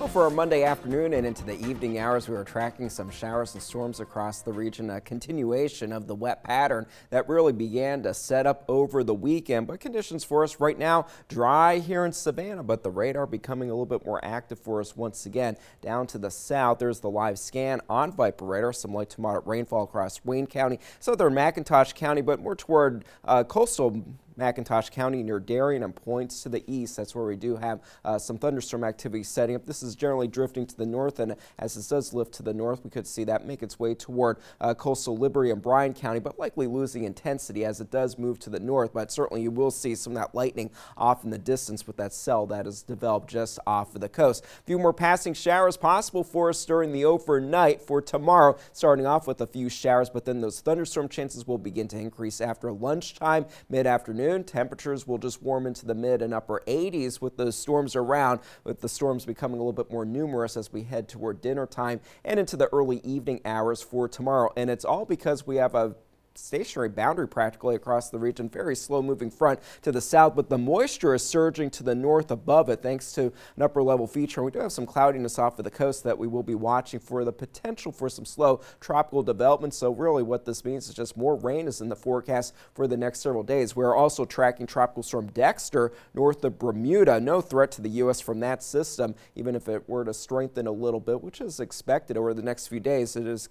Well, for our Monday afternoon and into the evening hours, we are tracking some showers and storms across the region, a continuation of the wet pattern that really began to set up over the weekend. But conditions for us right now, dry here in Savannah, but the radar becoming a little bit more active for us once again. Down to the south, there's the live scan on Viper radar, some light to moderate rainfall across Wayne County, southern McIntosh County, but more toward coastal McIntosh County near Darien and points to the east. That's where we do have some thunderstorm activity setting up. This is generally drifting to the north, and as this does lift to the north, we could see that make its way toward coastal Liberty and Bryan County, but likely losing intensity as it does move to the north. But certainly you will see some of that lightning off in the distance with that cell that is developed just off of the coast. A few more passing showers possible for us during the overnight for tomorrow, starting off with a few showers, but then those thunderstorm chances will begin to increase after lunchtime, mid-afternoon. Temperatures will just warm into the mid and upper 80s with those storms around, with the storms becoming a little bit more numerous as we head toward dinner time and into the early evening hours for tomorrow. And it's all because we have a stationary boundary practically across the region, very slow moving front to the south, but the moisture is surging to the north above it thanks to an upper level feature. We do have some cloudiness off of the coast that we will be watching for the potential for some slow tropical development. So really what this means is just more rain is in the forecast for the next several days. We're also tracking Tropical Storm Dexter north of Bermuda. No threat to the U.S. from that system, even if it were to strengthen a little bit, which is expected over the next few days. It is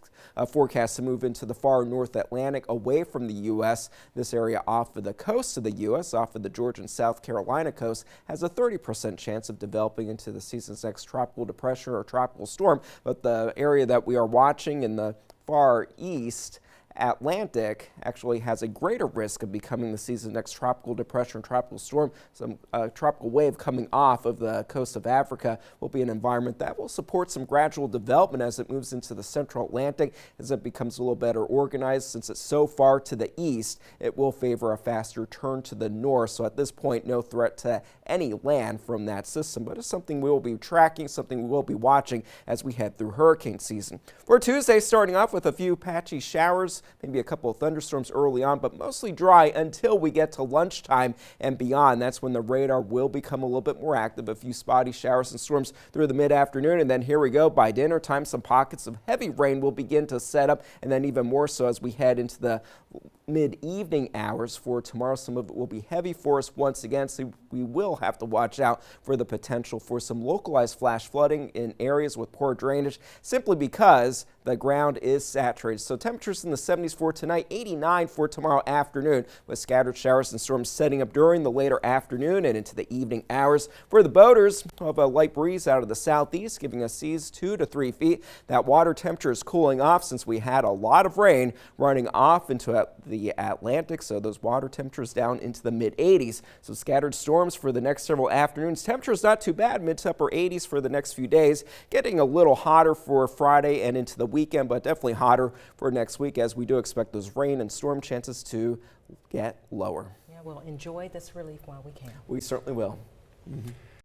forecast to move into the far North Atlantic away from the U.S. This area off of the coast of the U.S., off of the Georgia and South Carolina coast, has a 30% chance of developing into the season's next tropical depression or tropical storm. But the area that we are watching in the far east Atlantic actually has a greater risk of becoming the season's next tropical depression or tropical storm. Some tropical wave coming off of the coast of Africa will be an environment that will support some gradual development as it moves into the central Atlantic. As it becomes a little better organized, since it's so far to the east, it will favor a faster turn to the north. So at this point, no threat to any land from that system, but it's something we will be tracking, something we will be watching as we head through hurricane season. For Tuesday, starting off with a few patchy showers, maybe a couple of thunderstorms early on, but mostly dry until we get to lunchtime and beyond. That's when the radar will become a little bit more active. A few spotty showers and storms through the mid-afternoon, and then here we go. By dinner time, some pockets of heavy rain will begin to set up, and then even more so as we head into the mid-evening hours for tomorrow. Some of it will be heavy for us once again, so we will have to watch out for the potential for some localized flash flooding in areas with poor drainage, simply because the ground is saturated. So temperatures in the 70s for tonight, 89 for tomorrow afternoon, with scattered showers and storms setting up during the later afternoon and into the evening hours. For the boaters, we'll have a light breeze out of the southeast, giving us seas 2 to 3 feet. That water temperature is cooling off since we had a lot of rain running off into the Atlantic, so those water temperatures down into the mid-80s. So scattered storms for the next several afternoons. Temperatures not too bad, mid to upper 80s for the next few days. Getting a little hotter for Friday and into the weekend, but definitely hotter for next week as we do expect those rain and storm chances to get lower. Yeah, we'll enjoy this relief while we can. We certainly will.